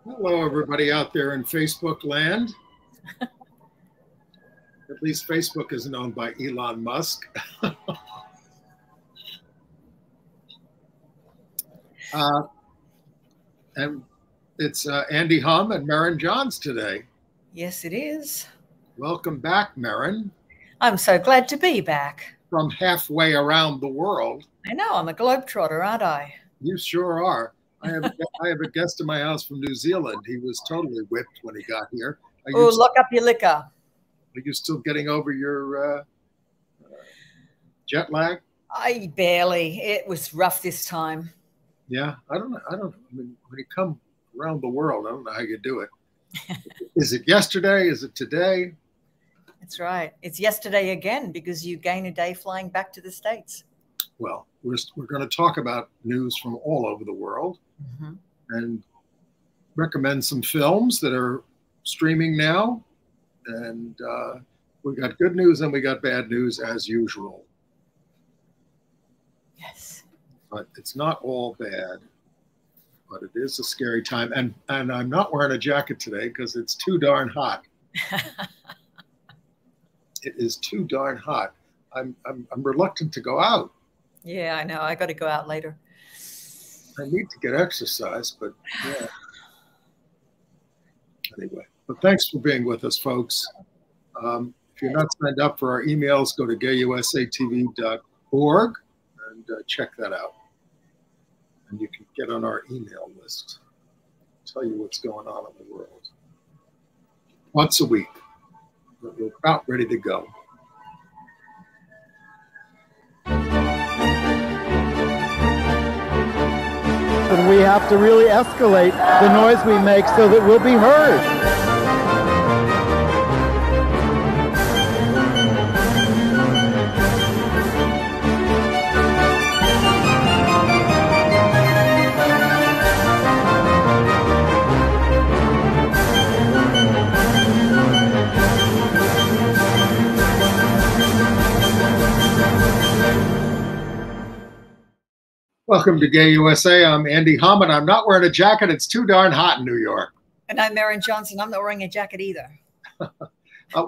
Hello, everybody out there in Facebook land. At least Facebook is owned by Elon Musk. And it's Andy Humm and Merryn Johns today. Yes, it is. Welcome back, Merryn. I'm so glad to be back. From halfway around the world. I know, I'm a globetrotter, aren't I? You sure are. I have a guest in my house from New Zealand. He was totally whipped when he got here. Oh, lock up your liquor. Are you still getting over your jet lag? I barely. It was rough this time. Yeah, I don't know. I mean, when you come around the world, I don't know how you do it. Is it yesterday? Is it today? That's right. It's yesterday again because you gain a day flying back to the States. Well, we're going to talk about news from all over the world and recommend some films that are streaming now. And we got good news and we got bad news as usual. Yes. But it's not all bad. But it is a scary time. And I'm not wearing a jacket today because it's too darn hot. It is too darn hot. I'm reluctant to go out. Yeah, I know. I got to go out later. I need to get exercise, but yeah. Anyway, but thanks for being with us, folks. If you're not signed up for our emails, go to gayusatv.org and check that out. And you can get on our email list. Tell you what's going on in the world. Once a week. We're about ready to go. And we have to really escalate the noise we make so that we'll be heard. Welcome to Gay USA. I'm Andy Humm, and I'm not wearing a jacket. It's too darn hot in New York. And I'm Merryn Johnson. I'm not wearing a jacket either.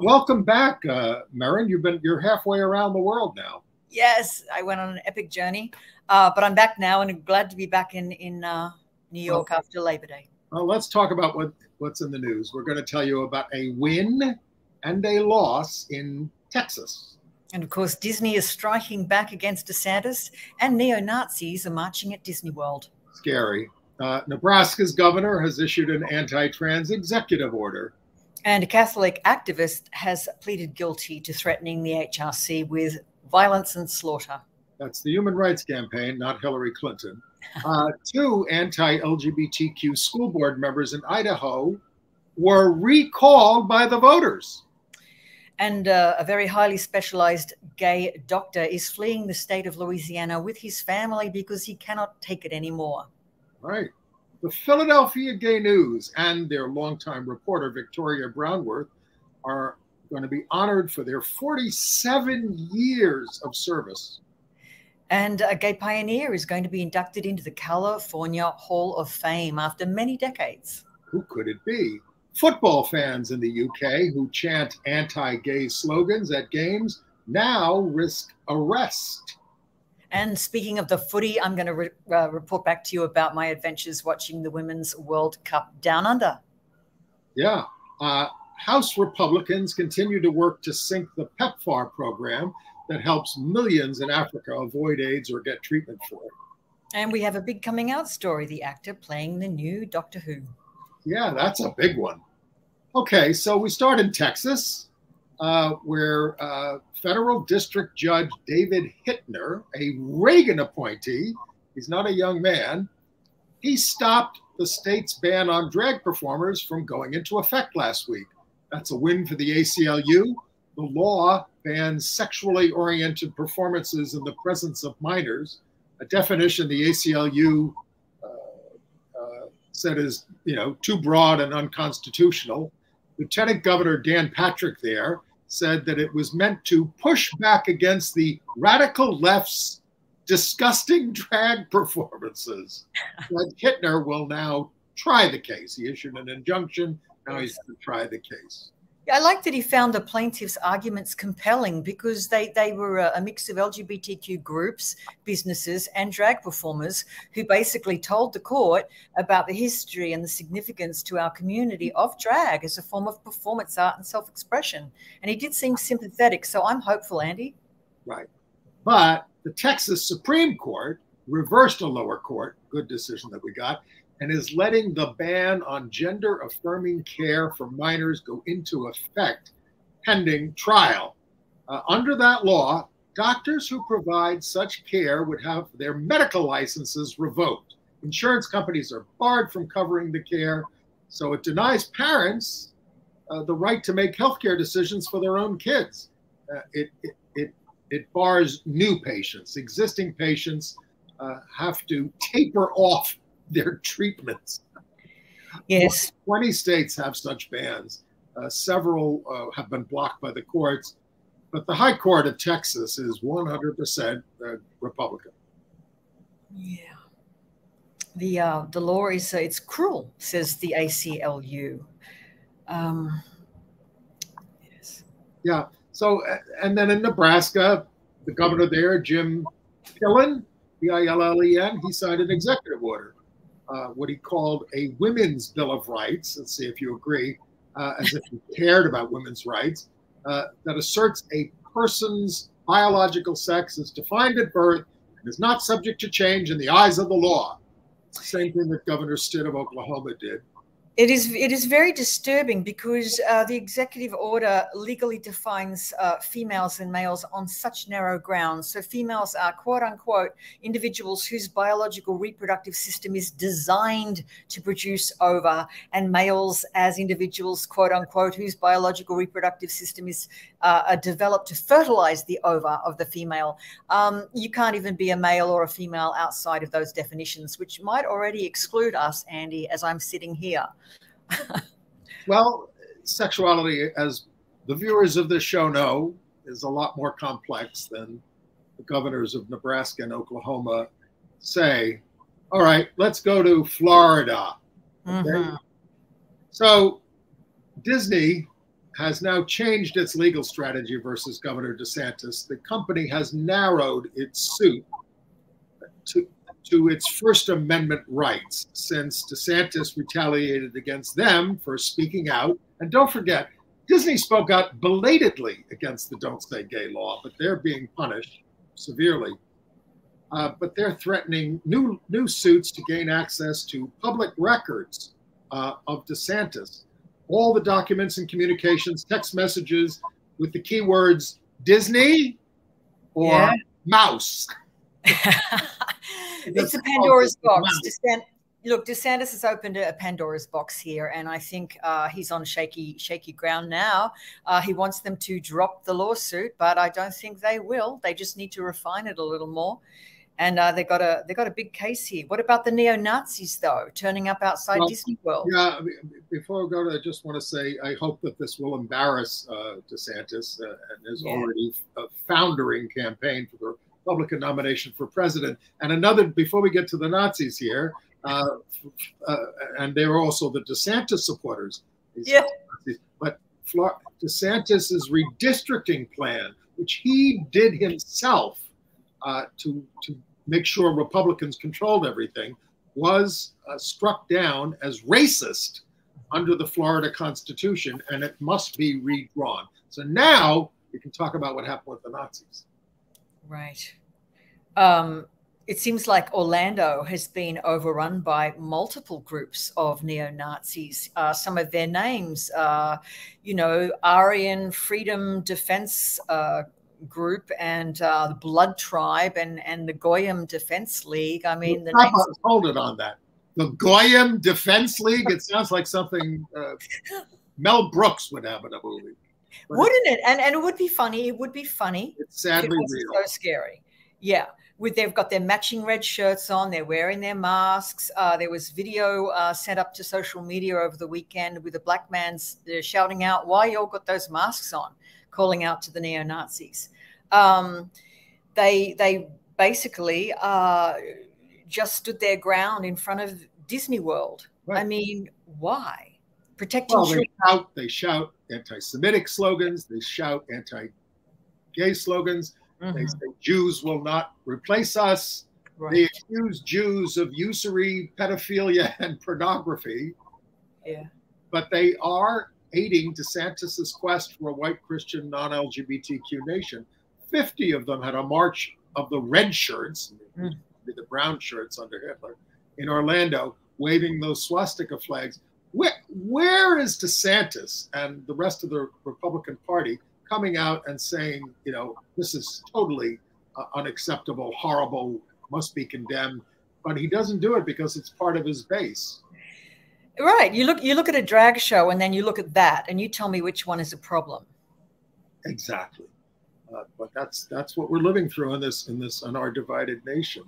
Welcome back, Merryn. You're halfway around the world now. Yes, I went on an epic journey, but I'm back now, and I'm glad to be back in New York after Labor Day. Well, let's talk about what's in the news. We're going to tell you about a win and a loss in Texas. And of course, Disney is striking back against DeSantis, and neo-Nazis are marching at Disney World. Scary. Nebraska's governor has issued an anti-trans executive order. And a Catholic activist has pleaded guilty to threatening the HRC with violence and slaughter. That's the Human Rights Campaign, not Hillary Clinton. 2 anti-LGBTQ school board members in Idaho were recalled by the voters. And a very highly specialized gay doctor is fleeing the state of Louisiana with his family because he cannot take it anymore. Right. The Philadelphia Gay News and their longtime reporter, Victoria Brownworth, are going to be honored for their 47 years of service. And a gay pioneer is going to be inducted into the California Hall of Fame after many decades. Who could it be? Football fans in the UK who chant anti-gay slogans at games now risk arrest. And speaking of the footy, I'm going to report back to you about my adventures watching the Women's World Cup Down Under. Yeah. House Republicans continue to work to sink the PEPFAR program that helps millions in Africa avoid AIDS or get treatment for it. And we have a big coming out story, the actor playing the new Doctor Who. Yeah, that's a big one. Okay, so we start in Texas, where federal district judge David Hittner, a Reagan appointee, he's not a young man, he stopped the state's ban on drag performers from going into effect last week. That's a win for the ACLU. The law bans sexually oriented performances in the presence of minors, a definition the ACLU said is, too broad and unconstitutional. Lieutenant Governor Dan Patrick there said that it was meant to push back against the radical left's disgusting drag performances. Like Hittner will now try the case. He issued an injunction. Now he's going to try the case. I like that he found the plaintiffs' arguments compelling because they were a mix of LGBTQ groups, businesses, and drag performers who basically told the court about the history and the significance to our community of drag as a form of performance art and self-expression. And he did seem sympathetic, so I'm hopeful, Andy. Right. But the Texas Supreme Court reversed a lower court, good decision that we got, and is letting the ban on gender-affirming care for minors go into effect pending trial. Under that law, doctors who provide such care would have their medical licenses revoked. Insurance companies are barred from covering the care, so it denies parents the right to make healthcare decisions for their own kids. It bars new patients. Existing patients have to taper off their treatments. Yes. 20 states have such bans. Several have been blocked by the courts, but the High Court of Texas is 100% Republican. Yeah. The law is it's cruel, says the ACLU. Yes. Yeah. So, and then in Nebraska, the governor there, Jim Pillen, Pillen, he signed an executive order, what he called a women's bill of rights. Let's see if you agree, as if he cared about women's rights, that asserts a person's biological sex is defined at birth and is not subject to change in the eyes of the law. It's the same thing that Governor Stitt of Oklahoma did. It is very disturbing because the executive order legally defines females and males on such narrow grounds. So females are, quote unquote, individuals whose biological reproductive system is designed to produce ova, and males as individuals, quote unquote, whose biological reproductive system is developed to fertilize the ova of the female. You can't even be a male or a female outside of those definitions, which might already exclude us, Andy, as I'm sitting here. Well, sexuality, as the viewers of this show know, is a lot more complex than the governors of Nebraska and Oklahoma say. All right, let's go to Florida. Okay? Mm-hmm. So Disney has now changed its legal strategy versus Governor DeSantis. The company has narrowed its suit to its First Amendment rights, since DeSantis retaliated against them for speaking out. And don't forget, Disney spoke out belatedly against the Don't Say Gay law, but they're being punished severely. But they're threatening new suits to gain access to public records of DeSantis. All the documents and communications, text messages with the keywords Disney or mouse. It's a Pandora's box. Look, DeSantis has opened a Pandora's box here, and I think he's on shaky ground now. He wants them to drop the lawsuit, but I don't think they will. They just need to refine it a little more. And they got a big case here. What about the neo-Nazis, though, turning up outside Disney World? Yeah, before we go to, I just want to say I hope that this will embarrass DeSantis and his already foundering campaign for the Republican nomination for president. And another, before we get to the Nazis here, and they were also the DeSantis supporters. Yeah. But DeSantis's redistricting plan, which he did himself to make sure Republicans controlled everything, was struck down as racist under the Florida Constitution, and it must be redrawn. So now we can talk about what happened with the Nazis. Right. It seems like Orlando has been overrun by multiple groups of neo-Nazis. Some of their names, Aryan Freedom Defense Group and the Blood Tribe and the Goyim Defense League. I mean, hold it on that. The Goyim Defense League. It sounds like something Mel Brooks would have in a movie. Wouldn't it? And it would be funny. It would be funny. It's sadly real. So scary. Yeah. They've got their matching red shirts on. They're wearing their masks. There was video sent up to social media over the weekend with a black man shouting out, "Why y'all got those masks on?" calling out to the neo-Nazis. They basically just stood their ground in front of Disney World. Right. I mean, why? Protecting well, children. they shout anti-Semitic slogans. They shout anti-gay slogans. They say Jews will not replace us. Right. They accuse Jews of usury, pedophilia, and pornography. Yeah. But they are aiding DeSantis's quest for a white Christian non-LGBTQ nation. 50 of them had a march of the red shirts, the brown shirts under Hitler, in Orlando, waving those swastika flags. Where is DeSantis and the rest of the Republican Party coming out and saying, you know, this is totally unacceptable, horrible, must be condemned? But he doesn't do it because it's part of his base. Right. You look at a drag show and then you look at that and you tell me which one is a problem. Exactly. But that's what we're living through in our divided nation.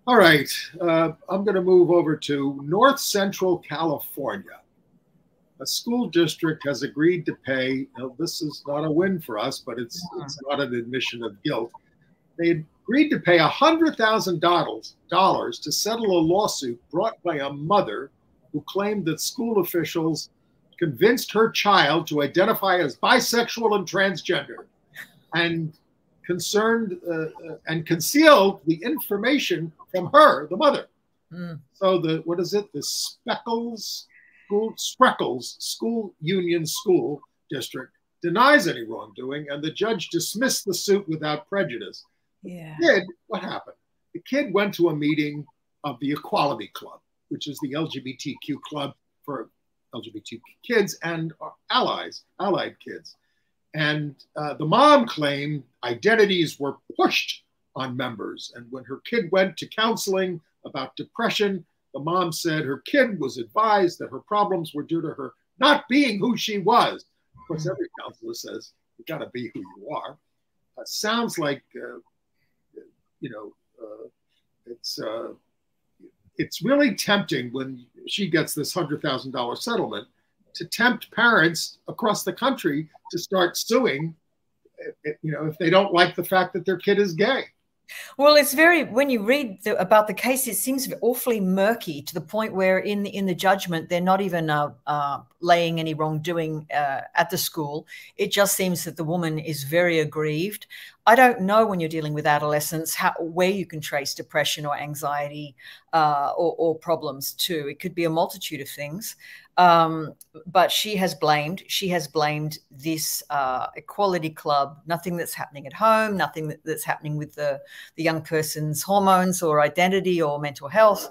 All right. I'm going to move over to North Central California. A school district has agreed to pay. Now, this is not a win for us, but it's not an admission of guilt. They agreed to pay $100,000 to settle a lawsuit brought by a mother who claimed that school officials convinced her child to identify as bisexual and transgender, and concealed the information from her, the mother. So the Spreckles School Union School District denies any wrongdoing, and the judge dismissed the suit without prejudice. Yeah. What happened? The kid went to a meeting of the Equality Club, which is the LGBTQ club for LGBTQ kids and allied kids. And the mom claimed identities were pushed on members. And when her kid went to counseling about depression, the mom said her kid was advised that her problems were due to her not being who she was. Of course, every counselor says, you got to be who you are. Sounds like, it's really tempting when she gets this $100,000 settlement to tempt parents across the country to start suing, if they don't like the fact that their kid is gay. Well, it's when you read about the case, it seems awfully murky to the point where in the judgment, they're not even laying any wrongdoing at the school. It just seems that the woman is very aggrieved. I don't know, when you're dealing with adolescents, where you can trace depression or anxiety or problems too. It could be a multitude of things. But she has blamed this Equality Club. Nothing that's happening at home, nothing that's happening with the young person's hormones or identity or mental health.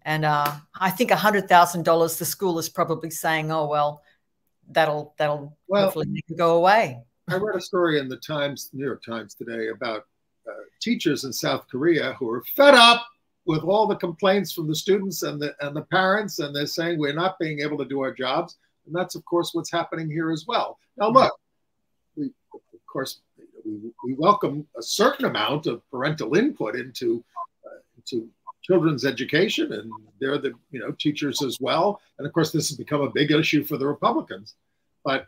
And I think $100,000, the school is probably saying, oh, well, that'll hopefully make it go away. I read a story in the New York Times today about teachers in South Korea who are fed up with all the complaints from the students and the parents, and they're saying we're not being able to do our jobs. And that's, of course, what's happening here as well. Now, look, we welcome a certain amount of parental input into children's education, and they're the teachers as well. And of course, this has become a big issue for the Republicans. But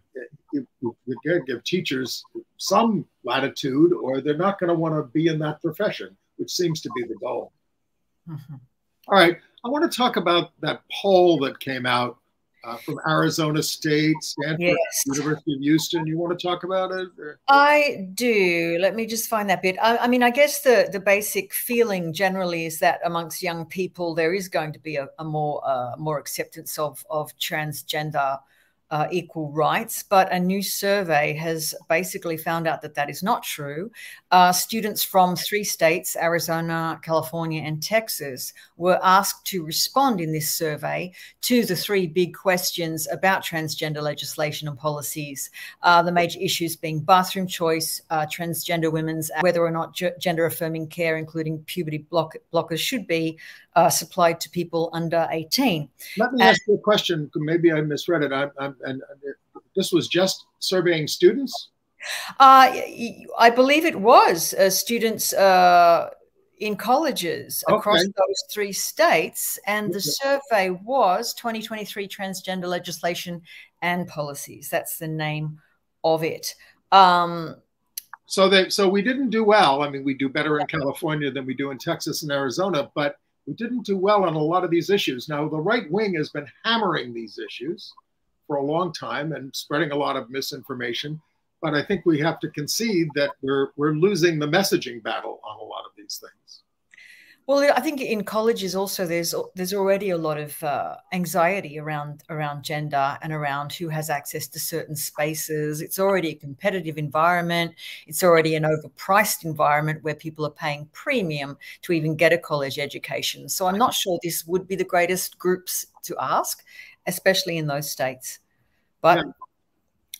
we got to give teachers some latitude, or they're not going to want to be in that profession, which seems to be the goal. All right, I want to talk about that poll that came out from Arizona State, Stanford, University of Houston. You want to talk about it? Or? I do. Let me just find that bit. I mean, I guess the basic feeling generally is that amongst young people, there is going to be a more acceptance of transgender equal rights, but a new survey has basically found out that is not true. Students from 3 states, Arizona, California, and Texas, were asked to respond in this survey to the 3 big questions about transgender legislation and policies. The major issues being bathroom choice, transgender women's, whether or not gender-affirming care, including puberty blockers, should be supplied to people under 18. Let me ask you a question. Maybe I misread it. And this was just surveying students? I believe it was students in colleges across those 3 states. And the survey was 2023 Transgender Legislation and Policies. That's the name of it. So we didn't do well. I mean, we do better in California than we do in Texas and Arizona, but We didn't do well on a lot of these issues. Now, the right wing has been hammering these issues for a long time and spreading a lot of misinformation. But I think we have to concede that we're losing the messaging battle on a lot of these things. Well, I think in colleges also there's already a lot of anxiety around gender and around who has access to certain spaces. It's already a competitive environment. It's already an overpriced environment where people are paying premium to even get a college education. So I'm not sure this would be the greatest groups to ask, especially in those states. But yeah.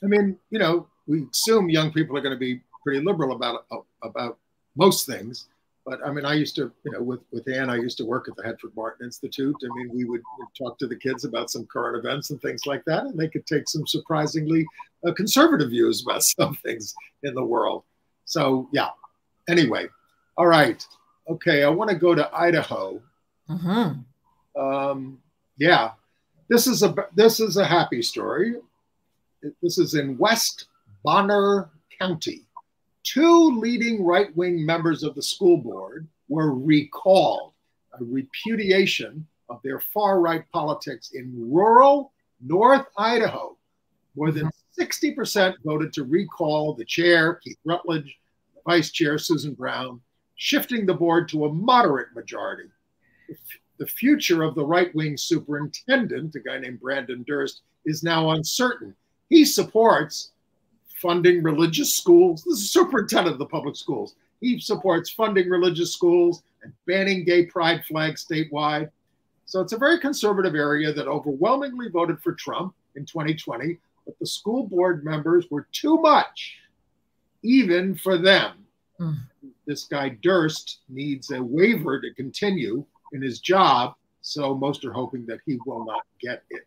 I mean, you know, we assume young people are going to be pretty liberal about most things. But I mean, I used to, you know, with Ann, I used to work at the Hedford Martin Institute. I mean, we would talk to the kids about some current events and things like that, and they could take some surprisingly conservative views about some things in the world. So, yeah. Anyway, all right. Okay, I want to go to Idaho. Mm-hmm. Yeah, this is a happy story. This is in West Bonner County. 2 leading right-wing members of the school board were recalled, a repudiation of their far-right politics in rural North Idaho. More than 60% voted to recall the chair, Keith Rutledge, the vice chair, Susan Brown, shifting the board to a moderate majority. The future of the right-wing superintendent, a guy named Brandon Durst, is now uncertain. He supports funding religious schools. This is superintendent of the public schools. He supports funding religious schools and banning gay pride flags statewide. So it's a very conservative area that overwhelmingly voted for Trump in 2020, but the school board members were too much, even for them. This guy Durst needs a waiver to continue in his job, so most are hoping that he will not get it.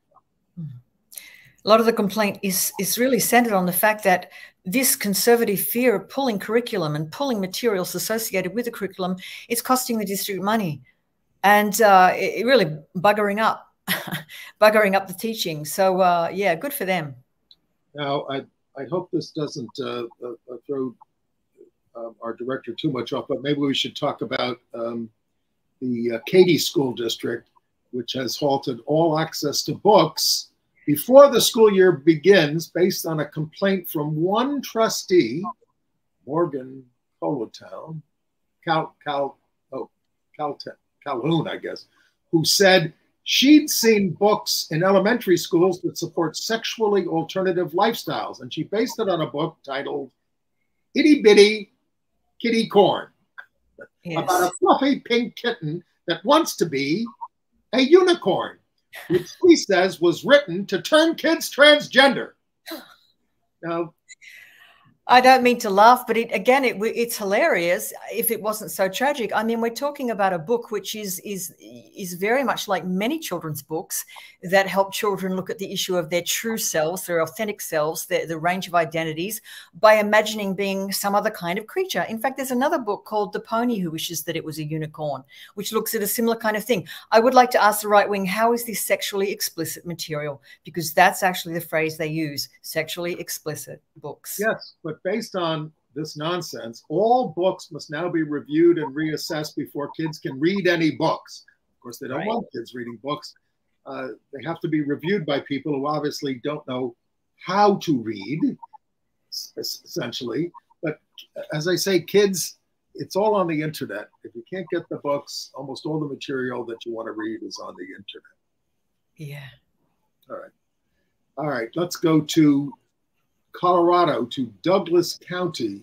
A lot of the complaint is really centered on the fact that this conservative fear of pulling curriculum and pulling materials associated with the curriculum is costing the district money, and it really buggering up the teaching. So yeah, good for them. Now, I hope this doesn't throw our director too much off, but maybe we should talk about the Katy School District, which has halted all access to books before the school year begins, based on a complaint from one trustee, Morgan Calhoun, I guess, who said she'd seen books in elementary schools that support sexually alternative lifestyles, and she based it on a book titled Itty Bitty Kitty Corn, about a fluffy pink kitten that wants to be a unicorn, which she says was written to turn kids transgender. Now, I don't mean to laugh, but it's hilarious if it wasn't so tragic. I mean, we're talking about a book which is very much like many children's books that help children look at the issue of their true selves, their authentic selves, the range of identities, by imagining being some other kind of creature. In fact, there's another book called The Pony Who Wishes That It Was a Unicorn, which looks at a similar kind of thing. I would like to ask the right wing, how is this sexually explicit material? Because that's actually the phrase they use, sexually explicit books. Yes, but based on this nonsense, all books must now be reviewed and reassessed before kids can read any books. Of course, they don't want kids reading books. They have to be reviewed by people who obviously don't know how to read, essentially. But as I say, kids, it's all on the internet. If you can't get the books, almost all the material that you want to read is on the internet. Yeah. All right. All right, let's go to Colorado, to Douglas County.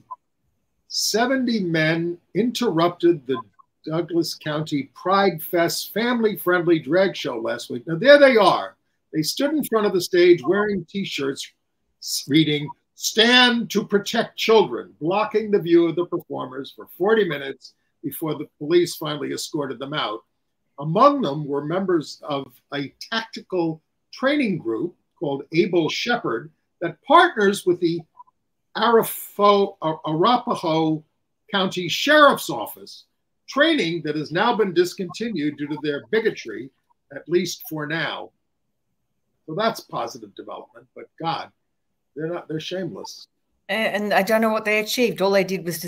70 men interrupted the Douglas County Pride Fest family-friendly drag show last week. Now, there they are. They stood in front of the stage wearing T-shirts reading, "Stand to Protect Children," blocking the view of the performers for 40 minutes before the police finally escorted them out. Among them were members of a tactical training group called Able Shepherd that partners with the Arapahoe County Sheriff's Office, training that has now been discontinued due to their bigotry, at least for now. So that's positive development, but God, they're shameless. And I don't know what they achieved. All they did was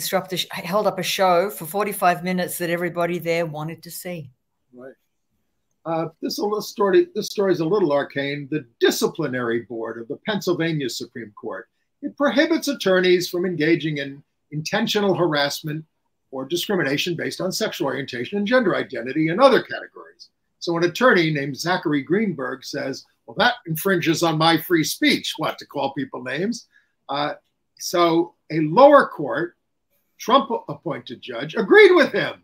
held up a show for 45 minutes that everybody there wanted to see. Right. This story is a little arcane. The disciplinary board of the Pennsylvania Supreme Court, it prohibits attorneys from engaging in intentional harassment or discrimination based on sexual orientation and gender identity and other categories. So an attorney named Zachary Greenberg says, well, that infringes on my free speech, what, to call people names? So a lower court, Trump-appointed judge, agreed with him.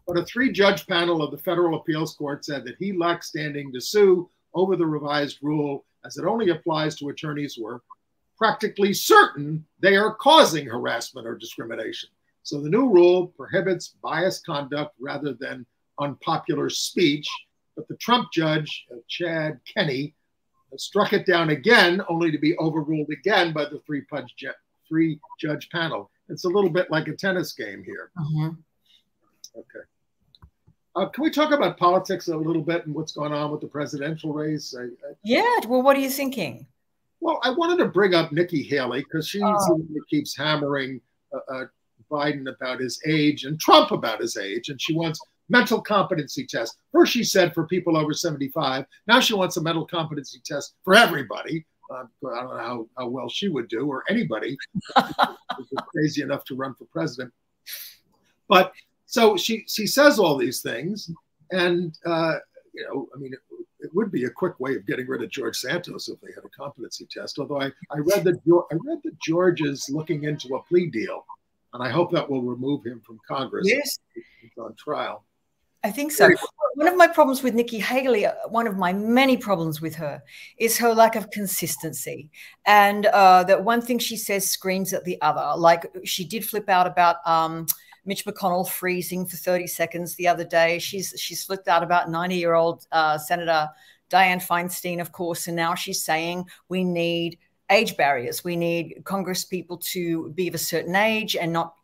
But a 3-judge panel of the Federal Appeals Court said that he lacked standing to sue over the revised rule, as it only applies to attorneys who are practically certain they are causing harassment or discrimination. So the new rule prohibits biased conduct rather than unpopular speech. But the Trump judge, Chad Kenney, struck it down again, only to be overruled again by the 3-judge panel. It's a little bit like a tennis game here. Okay. Can we talk about politics a little bit and what's going on with the presidential race? Yeah. Well, what are you thinking? Well, I wanted to bring up Nikki Haley because she keeps hammering Biden about his age and Trump about his age, and she wants mental competency tests. First, she said for people over 75. Now she wants a mental competency test for everybody. I don't know how well she would do, or anybody who's crazy enough to run for president. But so she says all these things, and you know, I mean, it would be a quick way of getting rid of George Santos if they had a competency test. Although I read that George is looking into a plea deal, and I hope that will remove him from Congress. Yes, he's on trial. I think so. One of my problems with Nikki Haley, one of my many problems with her, is her lack of consistency. And that one thing she says screams at the other. Like she did flip out about Mitch McConnell freezing for 30 seconds the other day. She's flipped out about 90-year-old Senator Dianne Feinstein, of course. And now she's saying we need age barriers. We need Congress people to be of a certain age and not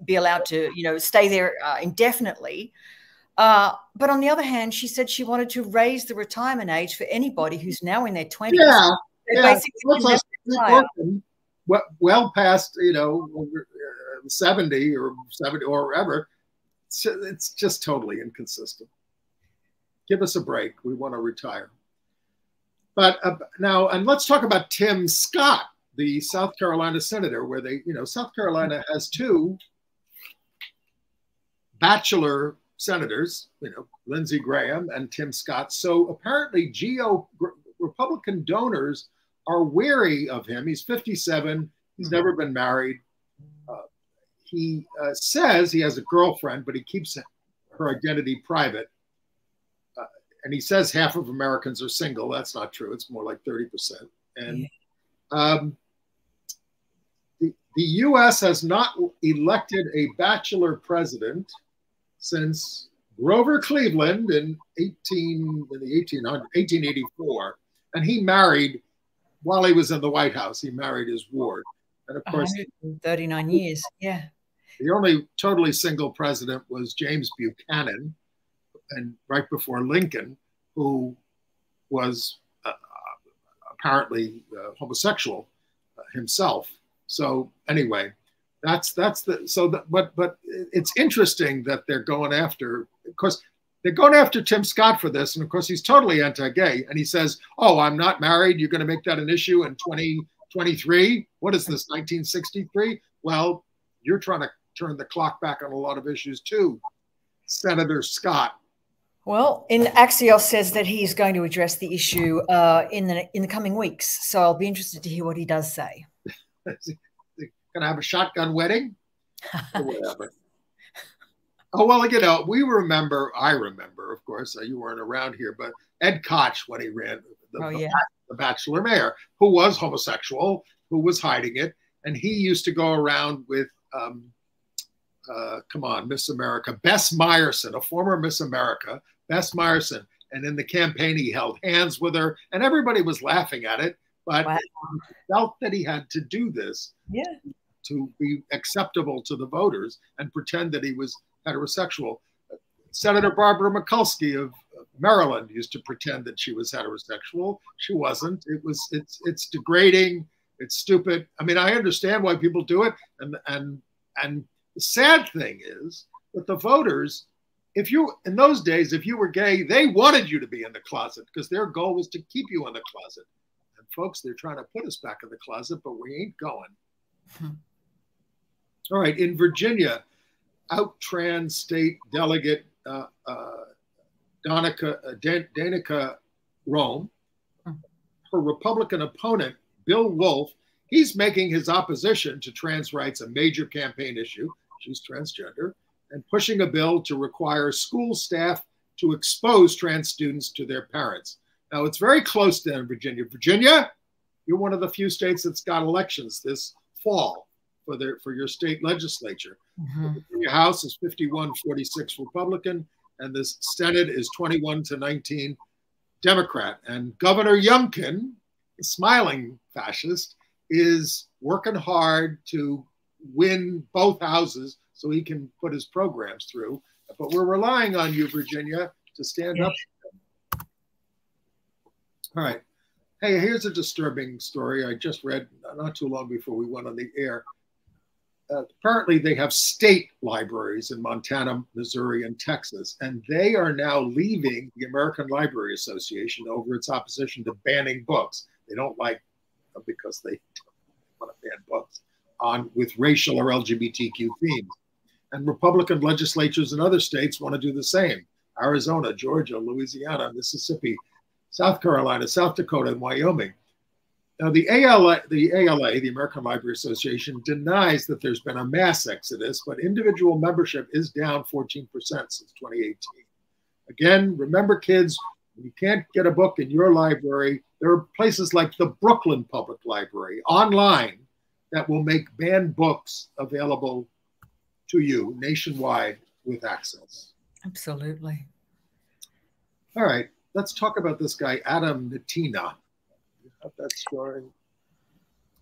be allowed to, you know, stay there indefinitely. But on the other hand, she said she wanted to raise the retirement age for anybody who's now in their 20s. Yeah, well past, you know, 70 or whatever. It's just totally inconsistent. Give us a break. We want to retire. But now, and let's talk about Tim Scott, the South Carolina senator, where they, you know, South Carolina has 2 bachelor senators, you know, Lindsey Graham and Tim Scott. So apparently Republican donors are wary of him. He's 57. He's never been married. He says he has a girlfriend, but he keeps her identity private. And he says half of Americans are single. That's not true. It's more like 30%. And the U.S. has not elected a bachelor president since Grover Cleveland in 1884. And he married, while he was in the White House, he married his ward. And of course, 39 years, yeah. The only totally single president was James Buchanan, and right before Lincoln, who was apparently homosexual himself. So anyway, but it's interesting that they're going after, because they're going after Tim Scott for this, and of course he's totally anti-gay, and he says, "Oh, I'm not married. You're going to make that an issue in 2023? What is this, 1963?" Well, you're trying to turn the clock back on a lot of issues too, Senator Scott. Well, Axios says that he's going to address the issue in the coming weeks. So I'll be interested to hear what he does say. Going to have a shotgun wedding or whatever. Oh, well, you know, I remember, of course, you weren't around here, but Ed Koch, when he ran the bachelor mayor, who was homosexual, who was hiding it. And he used to go around with, Miss America, Bess Meyerson, a former Miss America, Bess Meyerson. And in the campaign, he held hands with her, and everybody was laughing at it. But he felt that he had to do this to be acceptable to the voters and pretend that he was heterosexual. Senator Barbara Mikulski of Maryland used to pretend that she was heterosexual. She wasn't. It's degrading. It's stupid. I mean, I understand why people do it. And the sad thing is that the voters, if you, in those days, if you were gay, they wanted you to be in the closet because their goal was to keep you in the closet. And folks, they're trying to put us back in the closet, but we ain't going. All right, in Virginia, out trans state delegate Danica Rome, her Republican opponent, Bill Wolf, he's making his opposition to trans rights a major campaign issue. She's transgender, and pushing a bill to require school staff to expose trans students to their parents. Now, it's very close to Virginia. Virginia, you're one of the few states that's got elections this fall for your state legislature. The Virginia House is 51-46 Republican, and the Senate is 21-19 Democrat. And Governor Youngkin, the smiling fascist, is working hard to win both houses so he can put his programs through. But we're relying on you, Virginia, to stand up. All right. Hey, here's a disturbing story I just read not too long before we went on the air. Apparently, they have state libraries in Montana, Missouri, and Texas, and they are now leaving the American Library Association over its opposition to banning books. They don't like because they want to ban books with racial or LGBTQ themes. And Republican legislatures in other states want to do the same. Arizona, Georgia, Louisiana, Mississippi, South Carolina, South Dakota, and Wyoming. Now, the ALA, the American Library Association, denies that there's been a mass exodus, but individual membership is down 14% since 2018. Again, remember, kids, when you can't get a book in your library, there are places like the Brooklyn Public Library online that will make banned books available to you nationwide with access. Absolutely. All right, let's talk about this guy, Adam Natina. You have that story?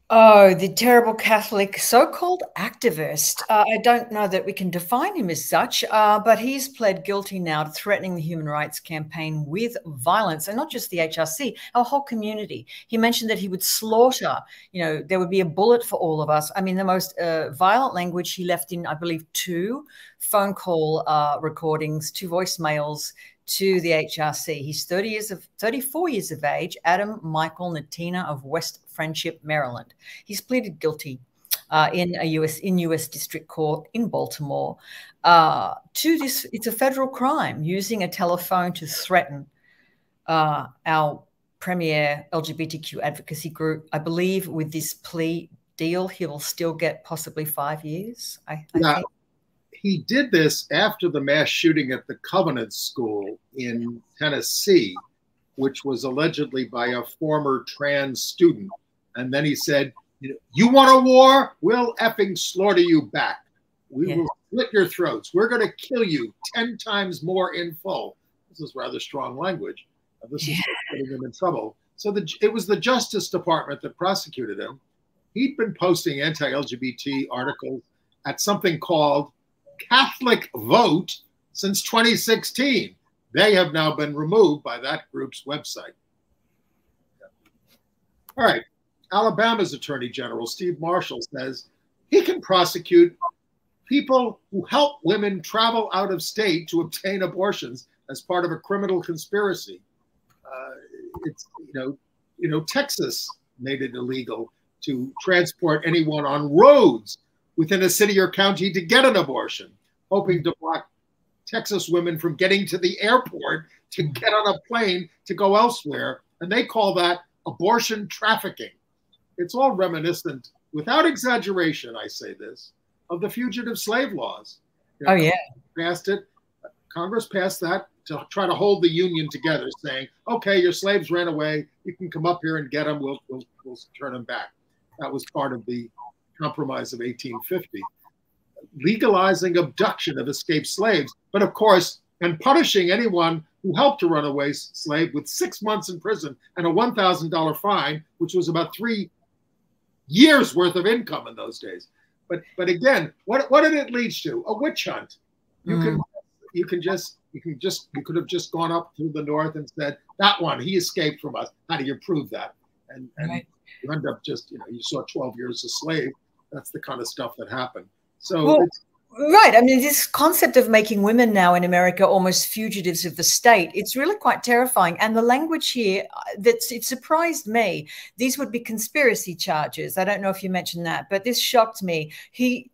Oh, the terrible Catholic so-called activist. I don't know that we can define him as such, but he's pled guilty now to threatening the human rights campaign with violence, and not just the HRC, our whole community. He mentioned that he would slaughter, there would be a bullet for all of us. I mean, the most violent language he left in, I believe, 2 phone call recordings, 2 voicemails to the HRC. He's 34 years of age, Adam Michael Natina of West Friendship, Maryland. He's pleaded guilty in U.S. District Court in Baltimore to this. It's a federal crime, using a telephone to threaten our premier LGBTQ advocacy group. I believe with this plea deal, he will still get possibly 5 years. I think. He did this after the mass shooting at the Covenant School in Tennessee, which was allegedly by a former trans student. And then he said, you want a war? We'll effing slaughter you back. We will slit your throats. We're going to kill you 10 times more in full. This is rather strong language. This is getting him in trouble. So it was the Justice Department that prosecuted him. He'd been posting anti-LGBT articles at something called Catholic Vote since 2016. They have now been removed by that group's website. All right. Alabama's Attorney General, Steve Marshall, says he can prosecute people who help women travel out of state to obtain abortions as part of a criminal conspiracy. Texas made it illegal to transport anyone on roads within a city or county to get an abortion, hoping to block Texas women from getting to the airport to get on a plane to go elsewhere. And they call that abortion trafficking. It's all reminiscent, without exaggeration, I say this, of the fugitive slave laws. Congress passed that to try to hold the Union together, saying, okay, your slaves ran away. You can come up here and get them. We'll turn them back. That was part of the Compromise of 1850, legalizing abduction of escaped slaves, but of course, and punishing anyone who helped a runaway slave with 6 months in prison and a $1,000 fine, which was about 3 years worth of income in those days. But again, what did it lead to? A witch hunt. You could have just gone up through the north and said, that one, he escaped from us. How do you prove that? And you end up just, you saw 12 years a slave. That's the kind of stuff that happened. So Right. I mean, this concept of making women now in America almost fugitives of the state, it's really quite terrifying. And the language here, it surprised me. These would be conspiracy charges. I don't know if you mentioned that, but this shocked me.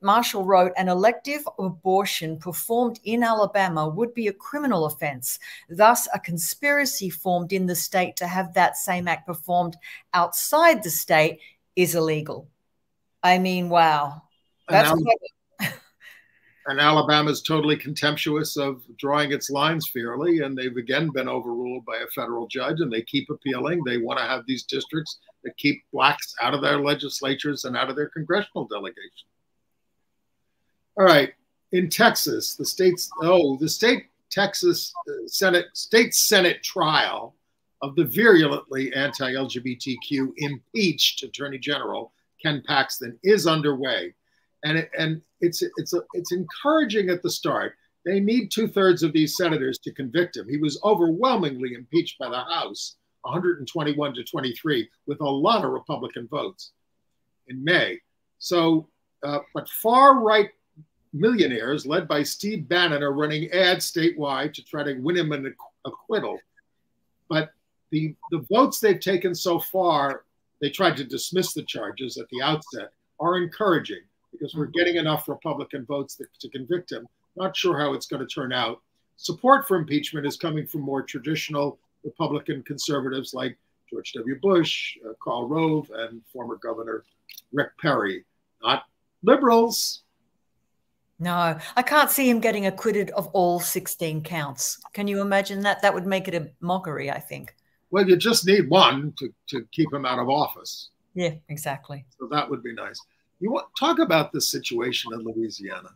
Marshall wrote, an elective abortion performed in Alabama would be a criminal offense. Thus, a conspiracy formed in the state to have that same act performed outside the state is illegal. I mean, wow. That's And Alabama's totally contemptuous of drawing its lines fairly, and they've again been overruled by a federal judge, and they keep appealing. They want to have these districts that keep blacks out of their legislatures and out of their congressional delegation. All right, in Texas, the state Senate trial of the virulently anti-LGBTQ impeached Attorney General Ken Paxton is underway. And it's encouraging at the start. They need 2/3 of these senators to convict him. He was overwhelmingly impeached by the House, 121 to 23, with a lot of Republican votes in May. So, but far-right millionaires led by Steve Bannon are running ads statewide to try to win him an acquittal. But the votes they've taken so far, they tried to dismiss the charges at the outset, are encouraging, because we're getting enough Republican votes to convict him. Not sure how it's going to turn out. Support for impeachment is coming from more traditional Republican conservatives like George W. Bush, Karl Rove, and former Governor Rick Perry. Not liberals. No, I can't see him getting acquitted of all 16 counts. Can you imagine that? That would make it a mockery, I think. Well, you just need one to keep him out of office. Yeah, exactly. So that would be nice. You want talk about this situation in Louisiana?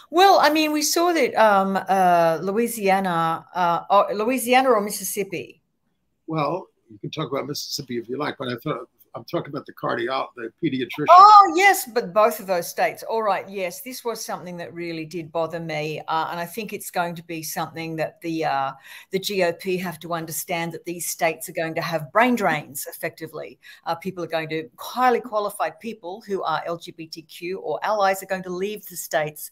Well, I mean, we saw that Louisiana or Mississippi. Well, you can talk about Mississippi if you like, but I'm talking about the pediatrician. Oh, yes, but both of those states. All right, yes, this was something that really did bother me. And I think it's going to be something that the GOP have to understand, that these states are going to have brain drains, effectively. People are going to, highly qualified people who are LGBTQ or allies are going to leave the states.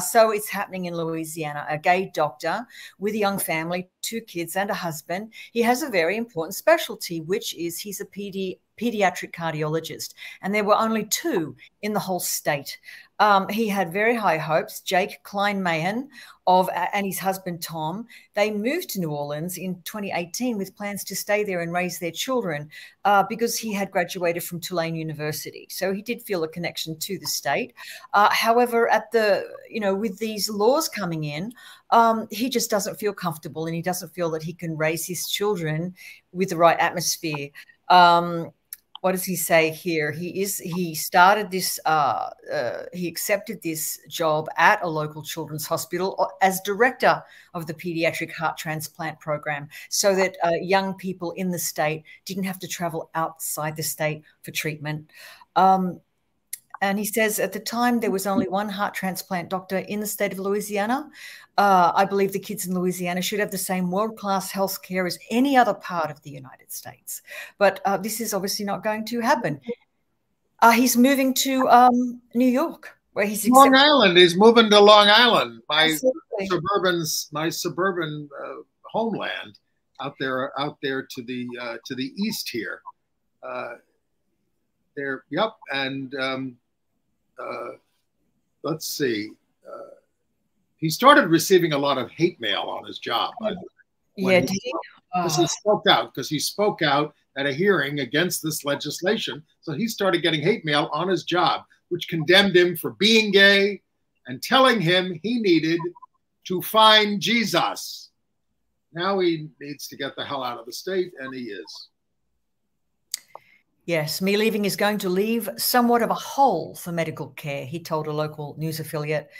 So it's happening in Louisiana. A gay doctor with a young family, 2 kids and a husband. He has a very important specialty, which is he's a pediatric cardiologist, and there were only 2 in the whole state. He had very high hopes. Jake Klein-Mahan and his husband Tom, they moved to New Orleans in 2018 with plans to stay there and raise their children because he had graduated from Tulane University. So he did feel a connection to the state. However, with these laws coming in, he just doesn't feel comfortable, and he doesn't feel that he can raise his children with the right atmosphere. What does he say here? He started this, he accepted this job at a local children's hospital as director of the pediatric heart transplant program, so that young people in the state didn't have to travel outside the state for treatment. And he says at the time there was only 1 heart transplant doctor in the state of Louisiana. I believe the kids in Louisiana should have the same world-class health care as any other part of the United States. But this is obviously not going to happen. He's moving to New York, where he's Long Island. He's moving to Long Island, my suburban homeland out there to the east here. Yep, and let's see. He started receiving a lot of hate mail on his job. Yeah, did he? Because he spoke out at a hearing against this legislation. So he started getting hate mail on his job, which condemned him for being gay and telling him he needed to find Jesus. Now he needs to get the hell out of the state, and he is. Yes, me leaving is going to leave somewhat of a hole for medical care, he told a local news affiliate.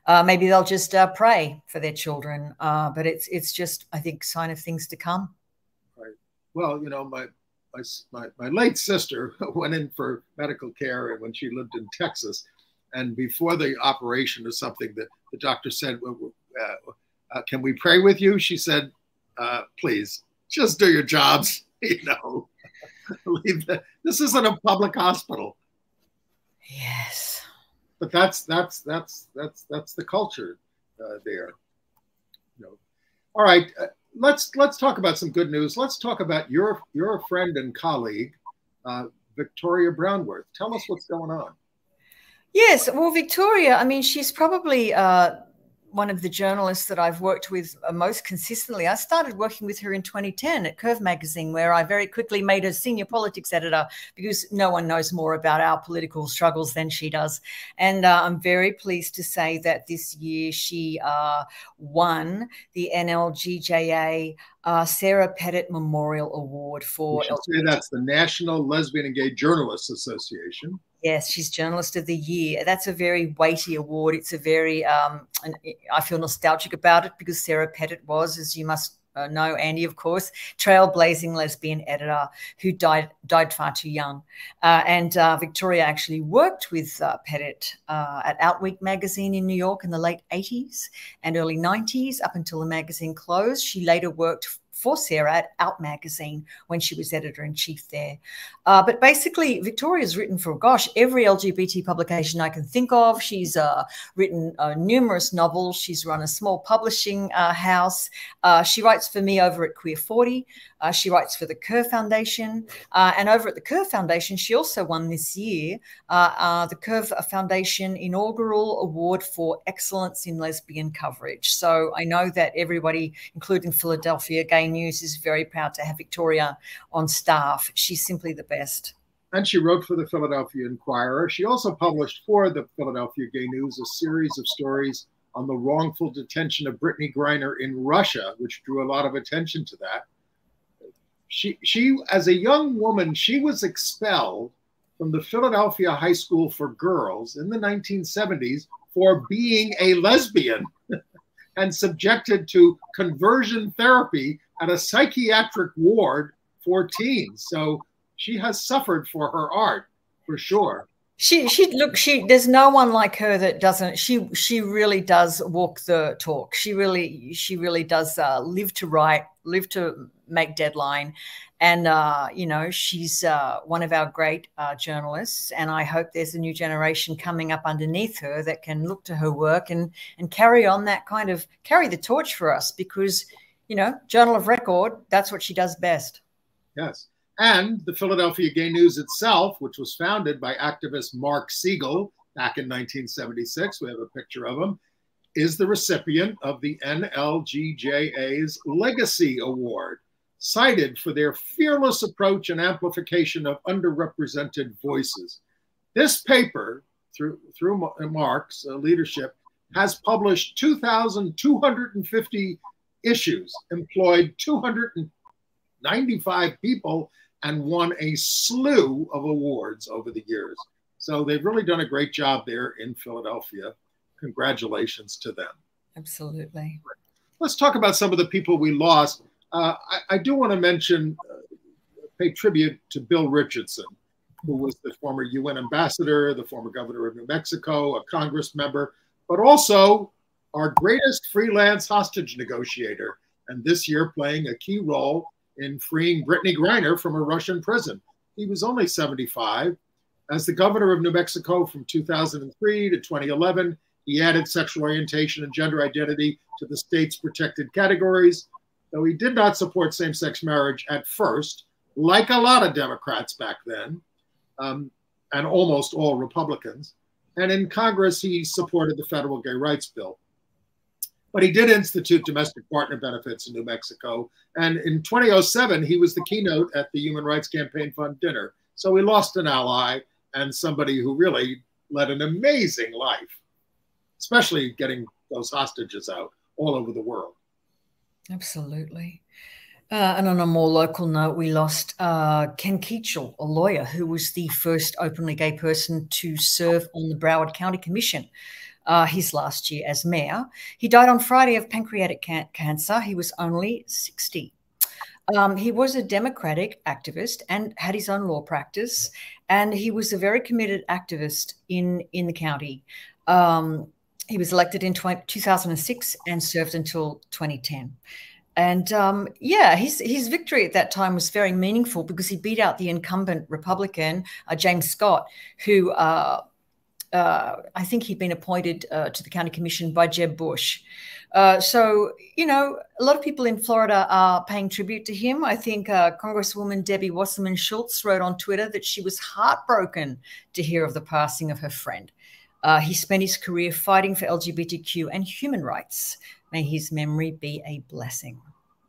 Maybe they'll just pray for their children, but it's just, I think, sign of things to come. Right. Well, you know, my late sister went in for medical care when she lived in Texas, and before the operation or something, that the doctor said, "Can we pray with you?" She said, "Please, just do your jobs, you know." This isn't a public hospital. Yes. but that's the culture there. You know. All right, let's talk about some good news. Let's talk about your friend and colleague, Victoria Brownworth. Tell us what's going on. Yes, well, Victoria, I mean, she's probably one of the journalists that I've worked with most consistently. I started working with her in 2010 at Curve magazine, where I very quickly made her senior politics editor because no one knows more about our political struggles than she does. And I'm very pleased to say that this year she won the NLGJA Sarah Pettit Memorial Award for... Say that's the National Lesbian and Gay Journalists Association. Yes, she's Journalist of the Year. That's a very weighty award. It's a very, and I feel nostalgic about it because Sarah Pettit was, as you must know, Andy, of course, trailblazing lesbian editor who died far too young. And Victoria actually worked with Pettit at Outweek magazine in New York in the late 80s and early 90s up until the magazine closed. She later worked for Sarah at Out magazine when she was editor-in-chief there. But basically, Victoria's written for, gosh, every LGBT publication I can think of. She's written numerous novels. She's run a small publishing house. She writes for me over at Queer 40. She writes for the Curve Foundation. And over at the Curve Foundation, she also won this year the Curve Foundation Inaugural Award for Excellence in Lesbian Coverage. So I know that everybody, including Philadelphia Gay News, is very proud to have Victoria on staff. She's simply the best. And she wrote for the Philadelphia Inquirer. She also published for the Philadelphia Gay News a series of stories on the wrongful detention of Brittany Griner in Russia, which drew a lot of attention to that. She, as a young woman, she was expelled from the Philadelphia High School for Girls in the 1970s for being a lesbian and subjected to conversion therapy at a psychiatric ward for teens. So she has suffered for her art, for sure. There's no one like her that doesn't. She really does walk the talk. She really does live to write, live to make deadline. And, you know, she's one of our great journalists. And I hope there's a new generation coming up underneath her that can look to her work and carry on that kind of, carry the torch for us because, you know, Journal of Record, that's what she does best. Yes. And the Philadelphia Gay News itself, which was founded by activist Mark Siegel back in 1976, we have a picture of him, is the recipient of the NLGJA's Legacy Award, cited for their fearless approach and amplification of underrepresented voices. This paper, through Mark's leadership, has published 2,250 issues, employed 295 people, and won a slew of awards over the years. So they've really done a great job there in Philadelphia. Congratulations to them. Absolutely. Let's talk about some of the people we lost. I do want to mention, pay tribute to Bill Richardson, who was the former UN ambassador, the former governor of New Mexico, a Congress member, but also our greatest freelance hostage negotiator, and this year playing a key role in freeing Brittany Griner from a Russian prison. He was only 75. As the governor of New Mexico from 2003 to 2011, he added sexual orientation and gender identity to the state's protected categories, though he did not support same-sex marriage at first, like a lot of Democrats back then, and almost all Republicans. And in Congress, he supported the federal gay rights bill. But he did institute domestic partner benefits in New Mexico. And in 2007, he was the keynote at the Human Rights Campaign Fund dinner. So we lost an ally and somebody who really led an amazing life, especially getting those hostages out all over the world. Absolutely. And on a more local note, we lost Ken Keachel, a lawyer who was the first openly gay person to serve on the Broward County Commission. His last year as mayor. He died on Friday of pancreatic cancer. He was only 60. He was a Democratic activist and had his own law practice, and he was a very committed activist in the county. He was elected in 2006 and served until 2010. And yeah, his victory at that time was very meaningful because he beat out the incumbent Republican, James Scott, who I think he'd been appointed to the county commission by Jeb Bush. So, you know, a lot of people in Florida are paying tribute to him. I think Congresswoman Debbie Wasserman Schultz wrote on Twitter that she was heartbroken to hear of the passing of her friend. He spent his career fighting for LGBTQ and human rights. May his memory be a blessing.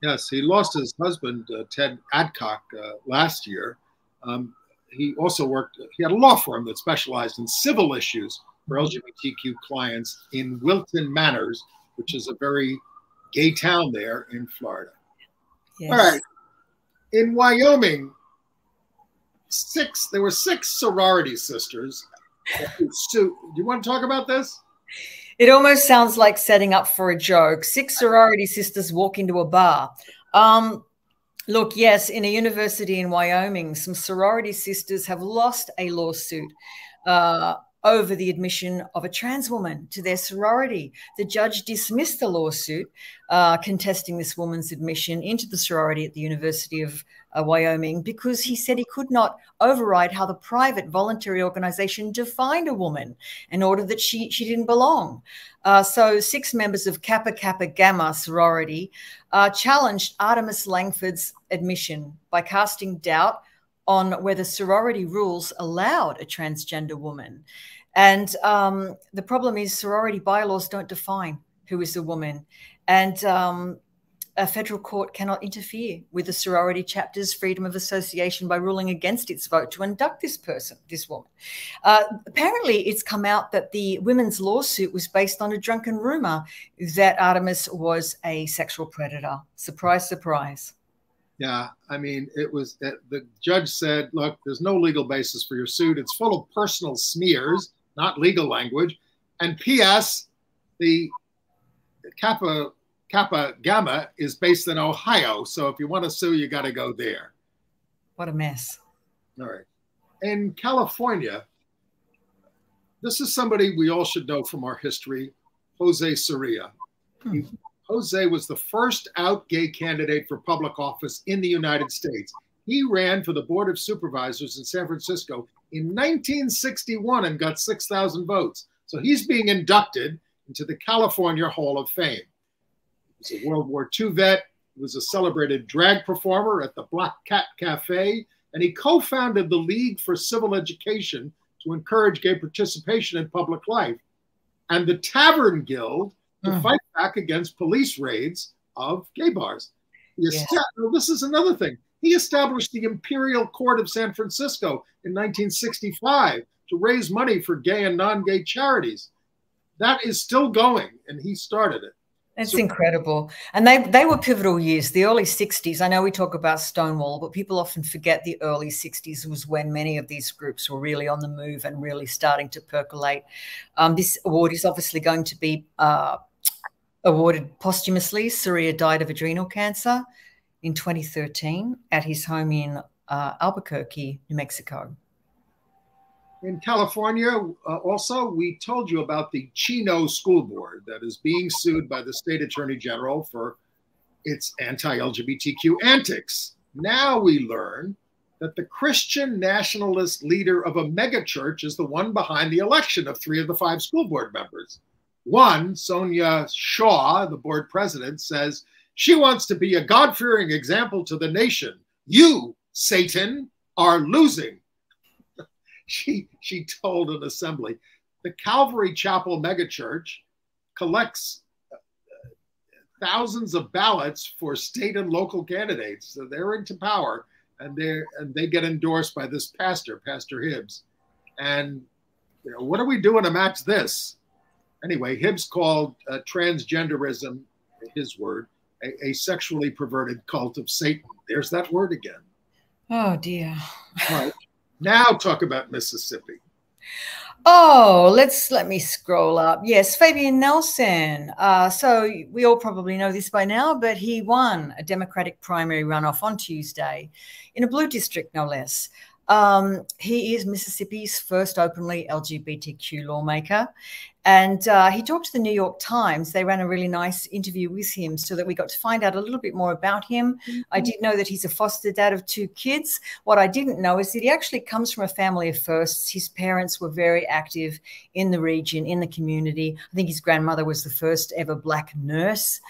Yes, he lost his husband, Ted Adcock, last year. He also worked, he had a law firm that specialized in civil issues for LGBTQ clients in Wilton Manors, which is a very gay town there in Florida. Yes. All right. In Wyoming, there were 6 sorority sisters. Do you want to talk about this? It almost sounds like setting up for a joke. 6 sorority sisters walk into a bar. Look, yes, in a university in Wyoming, some sorority sisters have lost a lawsuit over the admission of a trans woman to their sorority. The judge dismissed the lawsuit contesting this woman's admission into the sorority at the University of Wyoming because he said he could not override how the private voluntary organization defined a woman in order that she didn't belong. So 6 members of Kappa Kappa Gamma sorority challenged Artemis Langford's admission by casting doubt on whether sorority rules allowed a transgender woman. And the problem is sorority bylaws don't define who is a woman. And a federal court cannot interfere with the sorority chapter's freedom of association by ruling against its vote to induct this woman. Apparently, it's come out that the women's lawsuit was based on a drunken rumor that Artemis was a sexual predator. Surprise, surprise. Yeah, I mean, it was that the judge said, look, there's no legal basis for your suit. It's full of personal smears, not legal language. And P.S., the Kappa Gamma is based in Ohio. So if you want to sue, you got to go there. What a mess. All right. In California, this is somebody we all should know from our history, Jose Soria. Jose was the first out gay candidate for public office in the United States. He ran for the Board of Supervisors in San Francisco in 1961 and got 6,000 votes. So he's being inducted into the California Hall of Fame. He's a World War II vet. He was a celebrated drag performer at the Black Cat Cafe, and he co-founded the League for Civil Education to encourage gay participation in public life, and the Tavern Guild to fight back against police raids of gay bars. This is another thing. He established the Imperial Court of San Francisco in 1965 to raise money for gay and non-gay charities. That is still going, and he started it. It's incredible. And they were pivotal years, the early 60s. I know we talk about Stonewall, but people often forget the early 60s was when many of these groups were really on the move and really starting to percolate. This award is obviously going to be awarded posthumously. Soria died of adrenal cancer in 2013 at his home in Albuquerque, New Mexico. In California, also, we told you about the Chino School Board that is being sued by the state attorney general for its anti-LGBTQ antics. Now we learn that the Christian nationalist leader of a megachurch is the one behind the election of 3 of the 5 school board members. One, Sonia Shaw, the board president, says she wants to be a God-fearing example to the nation. You, Satan, are losing. She told an assembly. The Calvary Chapel megachurch collects thousands of ballots for state and local candidates. So they're into power, and they get endorsed by this pastor, Pastor Hibbs. And what are we doing to match this? Anyway, Hibbs called transgenderism, his word, a sexually perverted cult of Satan. There's that word again. Oh, dear. All right. Now talk about Mississippi. Oh, let me scroll up. Yes, Fabian Nelson. So we all probably know this by now, but he won a Democratic primary runoff on Tuesday in a blue district, no less. He is Mississippi's first openly LGBTQ lawmaker. And he talked to the New York Times. They ran a really nice interview with him so that we got to find out a little bit more about him. I did know that he's a foster dad of 2 kids. What I didn't know is that he actually comes from a family of firsts. His parents were very active in the region, in the community. I think his grandmother was the first ever Black nurse.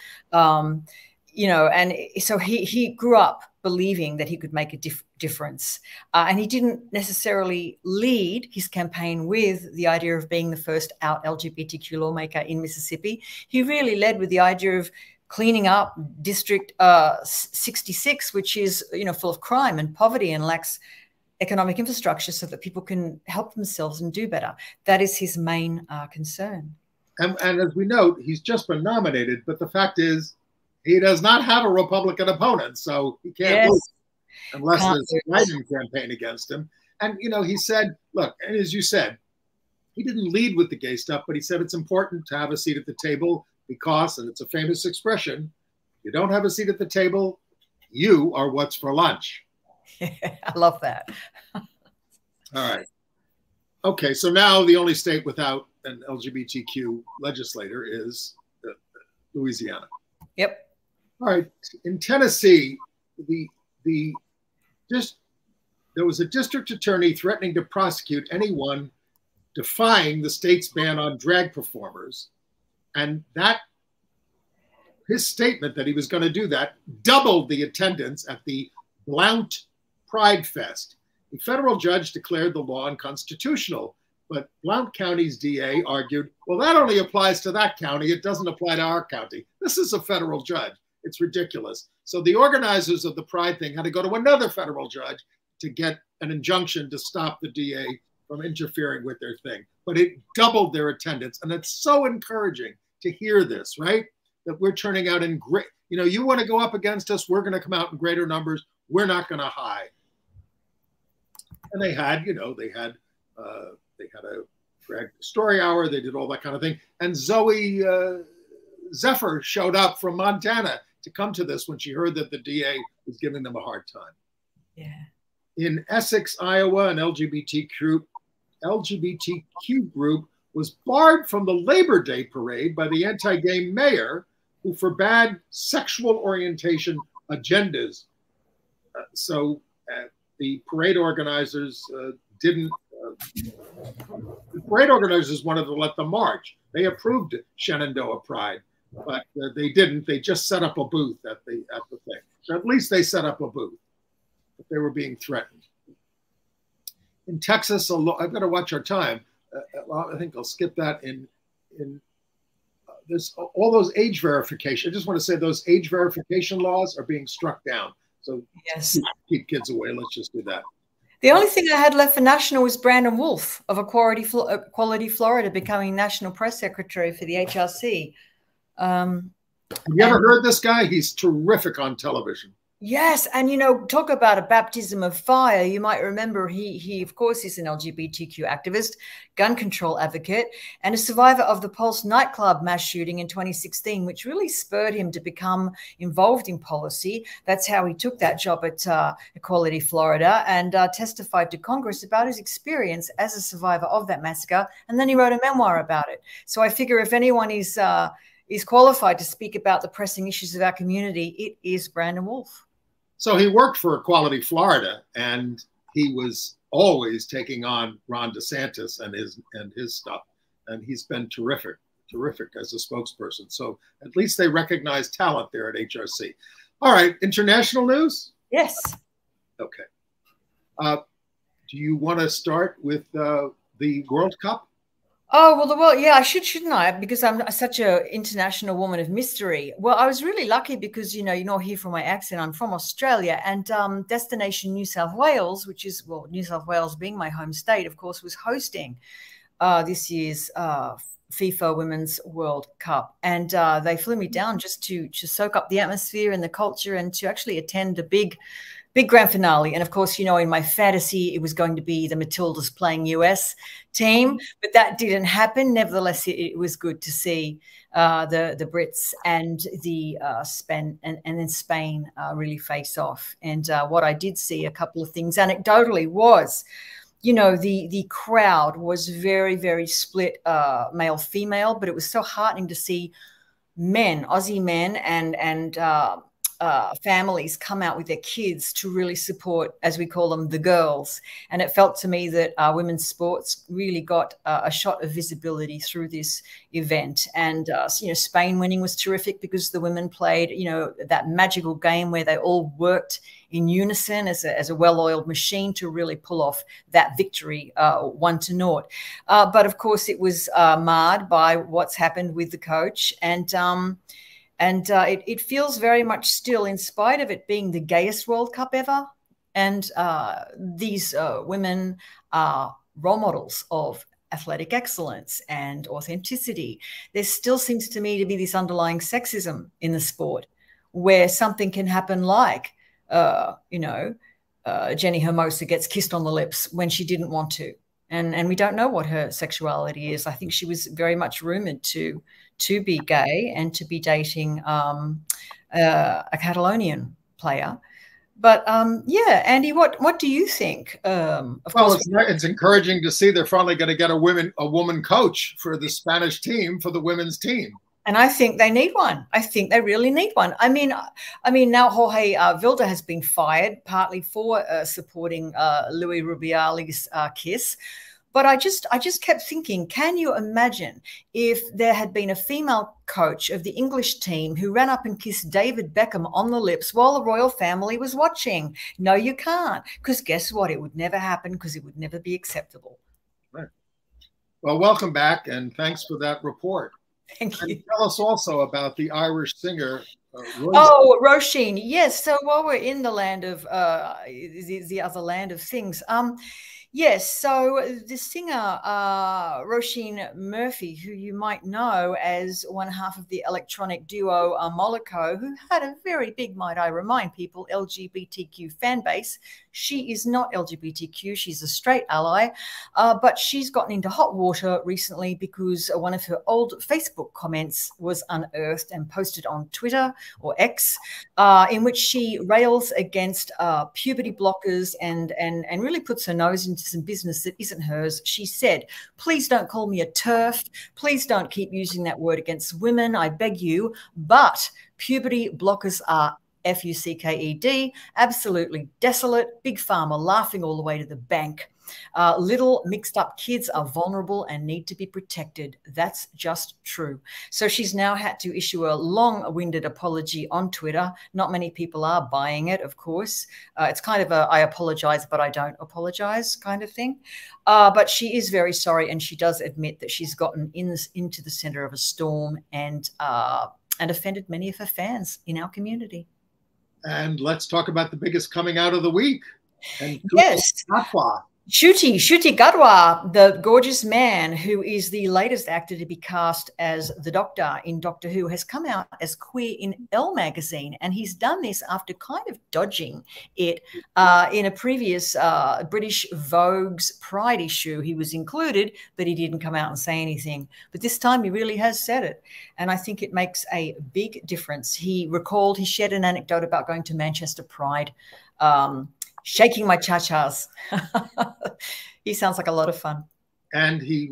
You know, and so he grew up believing that he could make a difference. And he didn't necessarily lead his campaign with the idea of being the first out LGBTQ lawmaker in Mississippi. He really led with the idea of cleaning up District 66, which is, you know, full of crime and poverty and lacks economic infrastructure so that people can help themselves and do better. That is his main concern. And as we note, he's just been nominated, but the fact is, he does not have a Republican opponent, so he can't lose unless there's a writing campaign against him. And, you know, he said, look, and as you said, he didn't lead with the gay stuff, but he said it's important to have a seat at the table because, and it's a famous expression, you don't have a seat at the table, you are what's for lunch. I love that. All right. Okay, so now the only state without an LGBTQ legislator is Louisiana. Yep. All right. In Tennessee, there was a district attorney threatening to prosecute anyone defying the state's ban on drag performers. And that his statement that he was going to do that doubled the attendance at the Blount Pride Fest. The federal judge declared the law unconstitutional, but Blount County's DA argued, well, that only applies to that county. It doesn't apply to our county. This is a federal judge. It's ridiculous. So the organizers of the Pride thing had to go to another federal judge to get an injunction to stop the DA from interfering with their thing. But it doubled their attendance. And it's so encouraging to hear this, right? That we're turning out in great, you know, you want to go up against us, we're going to come out in greater numbers. We're not going to hide. And they had, you know, they had a drag story hour. They did all that kind of thing. And Zoe Zephyr showed up from Montana to come to this when she heard that the DA was giving them a hard time. Yeah. In Essex, Iowa, an LGBTQ group was barred from the Labor Day parade by the anti-gay mayor who forbade sexual orientation agendas. So the parade organizers didn't. The parade organizers wanted to let them march. They approved Shenandoah Pride, but they didn't. They just set up a booth at the thing. So at least they set up a booth, but they were being threatened. In Texas, I've got to watch our time. I think I'll skip that. There's all those age verification. I just want to say those age verification laws are being struck down. So yes, keep kids away. Let's just do that. The only thing I had left for national was Brandon Wolf of Equality Florida becoming national press secretary for the HRC. Have you ever heard this guy? He's terrific on television. Yes, and you know, talk about a baptism of fire. You might remember he of course is an LGBTQ activist, gun control advocate, and a survivor of the Pulse nightclub mass shooting in 2016, which really spurred him to become involved in policy. That's how he took that job at Equality Florida and testified to Congress about his experience as a survivor of that massacre, and then he wrote a memoir about it. So I figure if anyone is qualified to speak about the pressing issues of our community, it is Brandon Wolf. So he worked for Equality Florida, and he was always taking on Ron DeSantis and his stuff, and he's been terrific as a spokesperson. So at least they recognize talent there at HRC. All right, international news? Yes. Okay. Do you want to start with the World Cup? Oh, well, yeah, I shouldn't I? Because I'm such an international woman of mystery. Well, I was really lucky because, you know, hear from my accent, I'm from Australia, and Destination New South Wales, which is, well, New South Wales being my home state, of course, was hosting this year's FIFA Women's World Cup. And they flew me down just to soak up the atmosphere and the culture and to actually attend a big Big grand finale. And of course, you know, in my fantasy, it was going to be the Matildas playing US team, but that didn't happen. Nevertheless, it was good to see the Brits and the Spain and then Spain really face off. And what I did see, a couple of things anecdotally, was, you know, the crowd was very, very split, male, female, but it was so heartening to see men, Aussie men and families come out with their kids to really support, as we call them, the girls. And it felt to me that women's sports really got a shot of visibility through this event. And, you know, Spain winning was terrific because the women played, you know, that magical game where they all worked in unison as a well-oiled machine to really pull off that victory 1-0. But of course, it was marred by what's happened with the coach. And it feels very much still, in spite of it being the gayest World Cup ever, and these women are role models of athletic excellence and authenticity. There still seems to me to be this underlying sexism in the sport, where something can happen like, you know, Jenny Hermosa gets kissed on the lips when she didn't want to. And we don't know what her sexuality is. I think she was very much rumored to be gay and to be dating a Catalonian player. But yeah, Andy, what do you think? Well, it's encouraging to see they're finally going to get a woman coach for the Spanish team, for the women's team. And I think they need one. I think they really need one. I mean, now Jorge Vilda has been fired partly for supporting Louis Rubiales' kiss. But I just kept thinking, can you imagine if there had been a female coach of the English team who ran up and kissed David Beckham on the lips while the royal family was watching? No, you can't, because guess what? It would never happen, because it would never be acceptable. Right. Well, welcome back, and thanks for that report. Thank you. And tell us also about the Irish singer. Roisin. Yes. So while we're in the land of the other land of things, yes. So the singer Roisin Murphy, who you might know as one half of the electronic duo Moloko, who had a very big, might I remind people, LGBTQ fan base. She is not LGBTQ. She's a straight ally, but she's gotten into hot water recently because one of her old Facebook comments was unearthed and posted on Twitter or X, in which she rails against puberty blockers and really puts her nose into some business that isn't hers. She said, "Please don't call me a TERF. Please don't keep using that word against women. I beg you. But puberty blockers are FUCKED, absolutely desolate, big pharma laughing all the way to the bank. Little mixed up kids are vulnerable and need to be protected. That's just true." So she's now had to issue a long-winded apology on Twitter. Not many people are buying it, of course. It's kind of a I apologize, but I don't apologize kind of thing. But she is very sorry, and she does admit that she's gotten into the center of a storm and offended many of her fans in our community. And let's talk about the biggest coming out of the week. And yes. Ncuti Gatwa, the gorgeous man who is the latest actor to be cast as the Doctor in Doctor Who, has come out as queer in Elle magazine. And he's done this after kind of dodging it in a previous British Vogue's Pride issue. He was included, but he didn't come out and say anything. But this time he really has said it. And I think it makes a big difference. He shared an anecdote about going to Manchester Pride, shaking my cha-chas. He sounds like a lot of fun. And he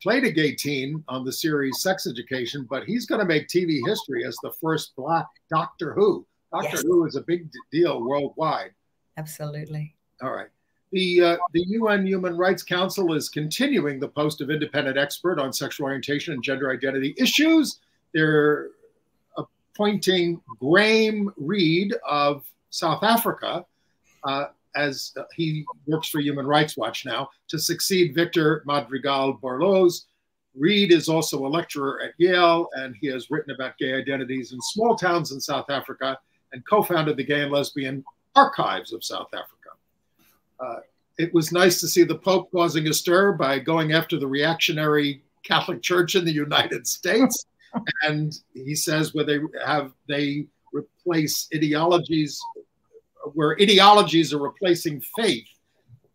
played a gay teen on the series Sex Education, but he's going to make TV history as the first Black Doctor Who. Doctor Who is a big deal worldwide. Absolutely. All right. The UN Human Rights Council is continuing the post of independent expert on sexual orientation and gender identity issues. They're appointing Graham Reed of South Africa, as he works for Human Rights Watch now, to succeed Victor Madrigal-Borloo. Reed is also a lecturer at Yale, and he has written about gay identities in small towns in South Africa and co-founded the Gay and Lesbian Archives of South Africa. It was nice to see the Pope causing a stir by going after the reactionary Catholic Church in the United States. And he says where they replace ideologies where ideologies are replacing faith.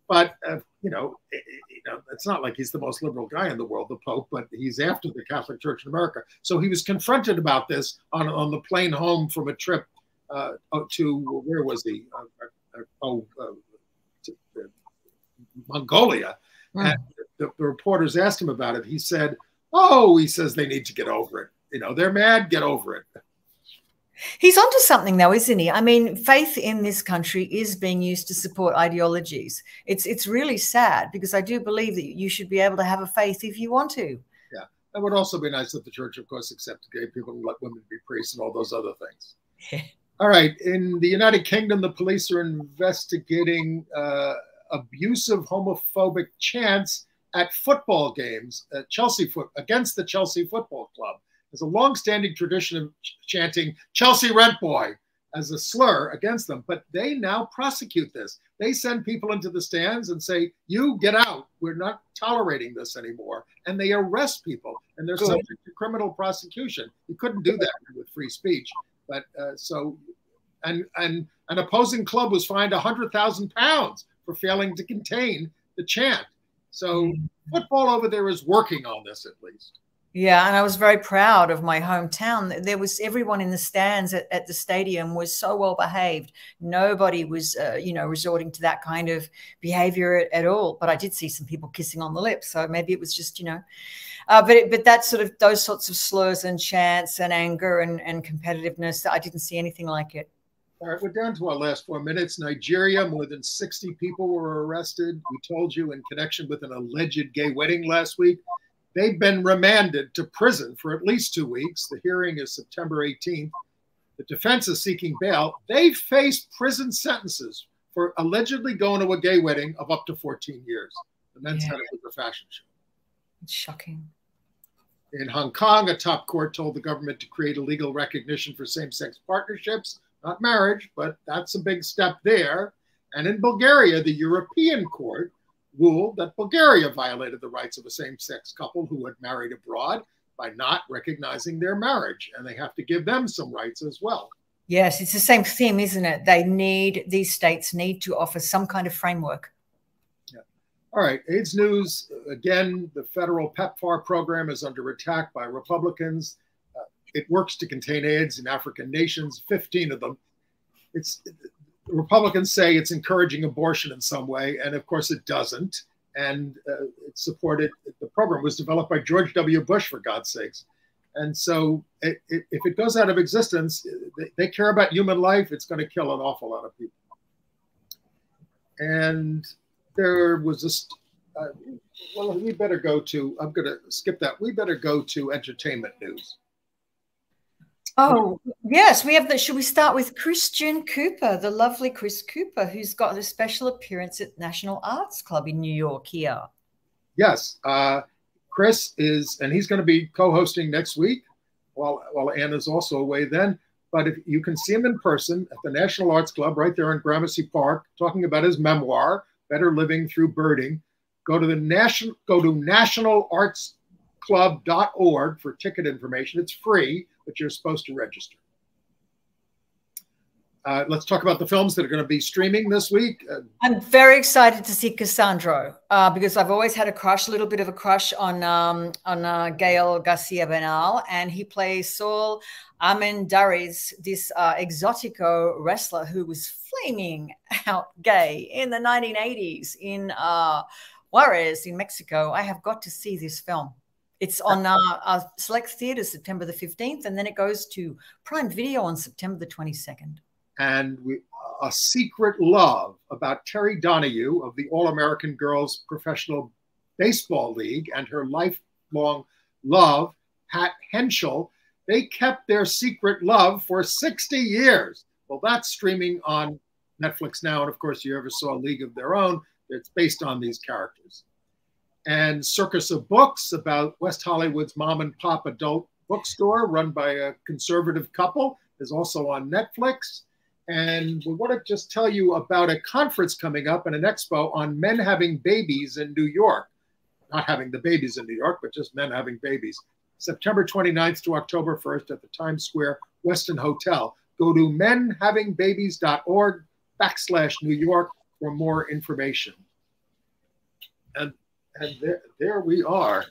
But it's not like he's the most liberal guy in the world, the Pope, but he's after the Catholic Church in America. So he was confronted about this on the plane home from a trip to, where was he? Mongolia. And the reporters asked him about it. He said, he says they need to get over it. They're mad, get over it. He's onto something, though, isn't he? I mean, faith in this country is being used to support ideologies. It's really sad, because I do believe that you should be able to have a faith if you want to. Yeah. It would also be nice that the church, of course, accepted gay people and let women be priests and all those other things. Yeah. All right. In the United Kingdom, the police are investigating abusive homophobic chants at football games at against the Chelsea Football Club. There's a long-standing tradition of chanting "Chelsea Rent Boy" as a slur against them, but they now prosecute this. They send people into the stands and say, "You get out. We're not tolerating this anymore." And they arrest people, and they're subject to criminal prosecution. You couldn't do that with free speech, but and an opposing club was fined £100,000 for failing to contain the chant. So football over there is working on this, at least. Yeah, and I was very proud of my hometown. There was everyone in the stands at the stadium was so well behaved. Nobody was, resorting to that kind of behavior at all. But I did see some people kissing on the lips, so maybe it was just, but that's sort of those sorts of slurs and chants and anger and competitiveness. I didn't see anything like it. All right, we're down to our last 4 minutes. Nigeria, more than 60 people were arrested. We told you in connection with an alleged gay wedding last week. They've been remanded to prison for at least 2 weeks. The hearing is September 18th. The defense is seeking bail. They face prison sentences for allegedly going to a gay wedding of up to 14 years. The men said it was a fashion show. It's shocking. In Hong Kong, a top court told the government to create a legal recognition for same-sex partnerships, not marriage, but that's a big step there. And in Bulgaria, the European court ruled that Bulgaria violated the rights of a same-sex couple who had married abroad by not recognizing their marriage, and they have to give them some rights as well. Yes, it's the same theme, isn't it? These states need to offer some kind of framework. Yeah. All right, AIDS news. Again, the federal PEPFAR program is under attack by Republicans. It works to contain AIDS in African nations, 15 of them. Republicans say it's encouraging abortion in some way, and of course it doesn't. And it's supported. The program was developed by George W. Bush, for God's sakes. And so if it goes out of existence, they care about human life. It's going to kill an awful lot of people. And there was this, we better go to, I'm going to skip that. We better go to entertainment news. Oh, yes, we have should we start with Christian Cooper, the lovely Chris Cooper, who's got a special appearance at National Arts Club in New York here. Yes, Chris is, and he's going to be co-hosting next week while Anna's also away then. But if you can see him in person at the National Arts Club right there in Gramercy Park, talking about his memoir, Better Living Through Birding, go to nationalartsclub.org for ticket information. It's free, but you're supposed to register. Let's talk about the films that are going to be streaming this week. I'm very excited to see Cassandro because I've always had a little bit of a crush on Gael Garcia Bernal, and he plays Saul Armendariz, this exotico wrestler who was flaming out gay in the 1980s in Juarez in Mexico. I have got to see this film. It's on select theaters September the 15th, and then it goes to Prime Video on September the 22nd. And a secret love about Terry Donahue of the All-American Girls Professional Baseball League and her lifelong love, Pat Henschel. They kept their secret love for 60 years. Well, that's streaming on Netflix now. And of course, you ever saw A League of Their Own, it's based on these characters. And Circus of Books about West Hollywood's mom and pop adult bookstore run by a conservative couple is also on Netflix. And we want to just tell you about a conference coming up and an expo on men having babies in New York. Not having the babies in New York, but just men having babies. September 29th to October 1st at the Times Square Westin Hotel. Go to menhavingbabies.org. /New York for more information. And there we are.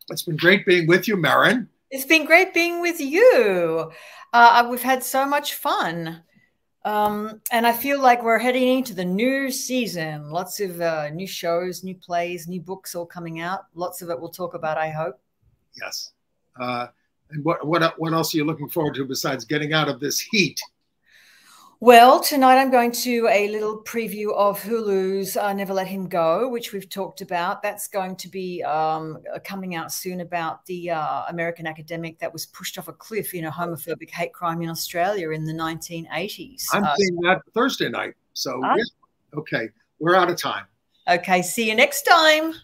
It's been great being with you, Merryn. It's been great being with you. We've had so much fun. And I feel like we're heading into the new season. Lots of new shows, new plays, new books all coming out. Lots of it we'll talk about, I hope. Yes. And what else are you looking forward to besides getting out of this heat? Well, tonight I'm going to a little preview of Hulu's Never Let Him Go, which we've talked about. That's going to be coming out soon, about the American academic that was pushed off a cliff in a homophobic hate crime in Australia in the 1980s. I'm seeing that Thursday night. So, yeah. Okay, we're out of time. Okay, see you next time.